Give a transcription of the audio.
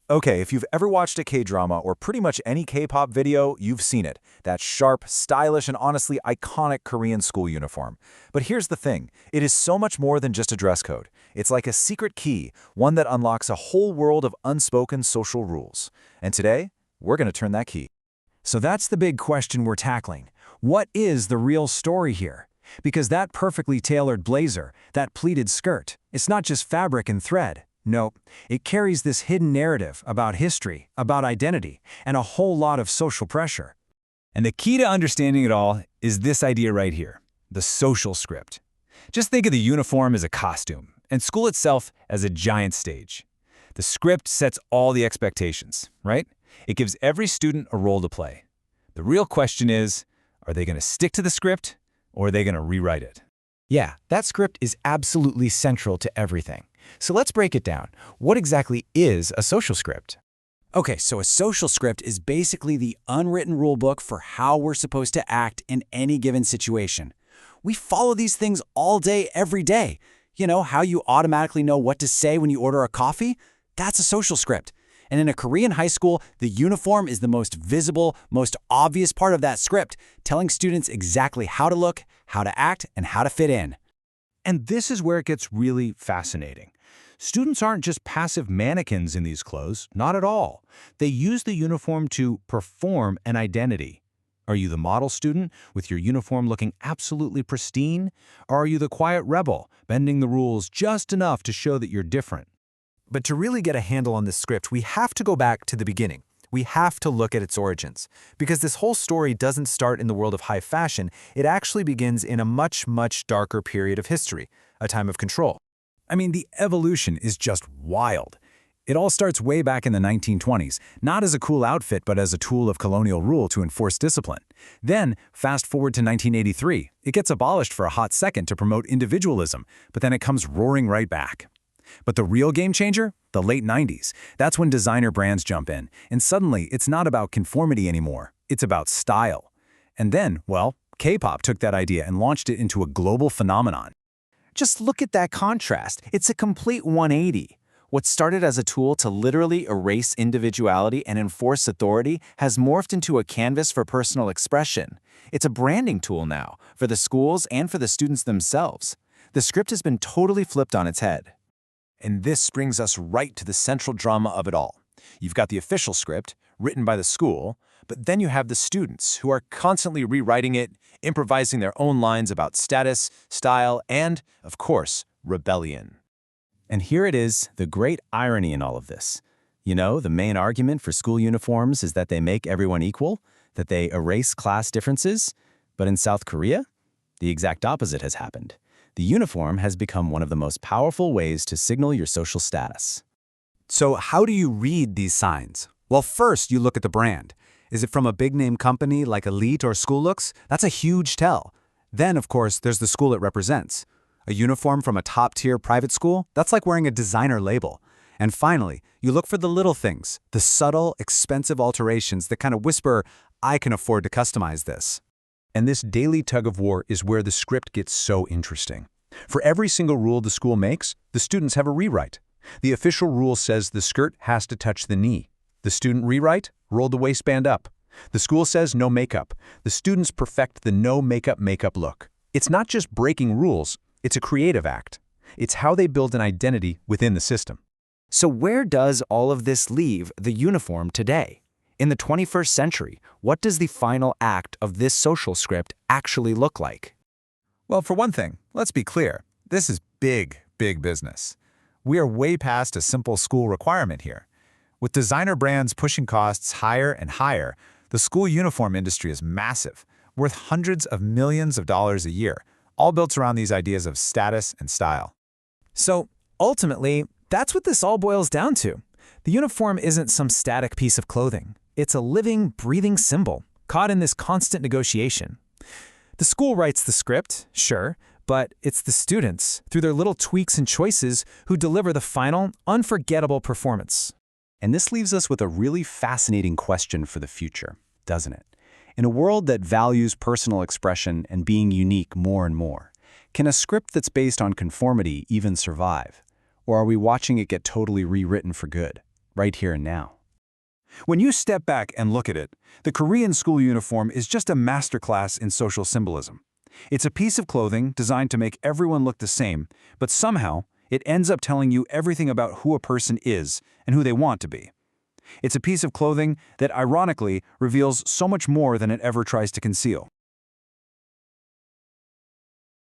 Okay, if you've ever watched a K-drama or pretty much any K-pop video, you've seen it. That sharp, stylish, and honestly iconic Korean school uniform. But here's the thing, it is so much more than just a dress code. It's like a secret key, one that unlocks a whole world of unspoken social rules. And today, we're going to turn that key. So that's the big question we're tackling. What is the real story here? Because that perfectly tailored blazer, that pleated skirt, it's not just fabric and thread. No, it carries this hidden narrative about history, about identity, and a whole lot of social pressure. And the key to understanding it all is this idea right here, the social script. Just think of the uniform as a costume, and school itself as a giant stage. The script sets all the expectations, right? It gives every student a role to play. The real question is, are they going to stick to the script, or are they going to rewrite it? Yeah, that script is absolutely central to everything. So let's break it down. What exactly is a social script? Okay, so a social script is basically the unwritten rule book for how we're supposed to act in any given situation. We follow these things all day, every day. You know, how you automatically know what to say when you order a coffee? That's a social script. And in a Korean high school, the uniform is the most visible, most obvious part of that script, telling students exactly how to look, how to act, and how to fit in. And this is where it gets really fascinating. Students aren't just passive mannequins in these clothes, not at all. They use the uniform to perform an identity. Are you the model student with your uniform looking absolutely pristine? Or are you the quiet rebel, bending the rules just enough to show that you're different? But to really get a handle on this script, we have to go back to the beginning. We have to look at its origins. Because this whole story doesn't start in the world of high fashion, it actually begins in a much, much darker period of history, a time of control. I mean, the evolution is just wild. It all starts way back in the 1920s, not as a cool outfit, but as a tool of colonial rule to enforce discipline. Then, fast forward to 1983, it gets abolished for a hot second to promote individualism, but then it comes roaring right back. But the real game changer? The late 90s. That's when designer brands jump in, and suddenly it's not about conformity anymore, it's about style. And then, well, K-pop took that idea and launched it into a global phenomenon. Just look at that contrast. It's a complete 180. What started as a tool to literally erase individuality and enforce authority has morphed into a canvas for personal expression. It's a branding tool now, for the schools and for the students themselves. The script has been totally flipped on its head. And this brings us right to the central drama of it all. You've got the official script, written by the school, but then you have the students who are constantly rewriting it, improvising their own lines about status, style, and, of course, rebellion. And here it is, the great irony in all of this. You know, the main argument for school uniforms is that they make everyone equal, that they erase class differences. But in South Korea, the exact opposite has happened. The uniform has become one of the most powerful ways to signal your social status. So how do you read these signs? Well, first you look at the brand. Is it from a big-name company like Elite or School Looks? That's a huge tell. Then, of course, there's the school it represents. A uniform from a top-tier private school? That's like wearing a designer label. And finally, you look for the little things, the subtle, expensive alterations that kind of whisper, I can afford to customize this. And this daily tug-of-war is where the script gets so interesting. For every single rule the school makes, the students have a rewrite. The official rule says the skirt has to touch the knee. The student rewrite? Roll the waistband up. The school says no makeup. The students perfect the no makeup look. It's not just breaking rules, it's a creative act. It's how they build an identity within the system. So where does all of this leave the uniform today? In the 21st century, what does the final act of this social script actually look like? Well, for one thing, let's be clear. This is big, big business. We are way past a simple school requirement here. With designer brands pushing costs higher and higher, the school uniform industry is massive, worth hundreds of millions of dollars a year, all built around these ideas of status and style. So, ultimately, that's what this all boils down to. The uniform isn't some static piece of clothing. It's a living, breathing symbol, caught in this constant negotiation. The school writes the script, sure, but it's the students, through their little tweaks and choices, who deliver the final, unforgettable performance. And this leaves us with a really fascinating question for the future, doesn't it? In a world that values personal expression and being unique more and more, can a script that's based on conformity even survive? Or are we watching it get totally rewritten for good? right here and now. When you step back and look at it, the Korean school uniform is just a masterclass in social symbolism. It's a piece of clothing designed to make everyone look the same, but somehow it ends up telling you everything about who a person is and who they want to be. It's a piece of clothing that, ironically, reveals so much more than it ever tries to conceal.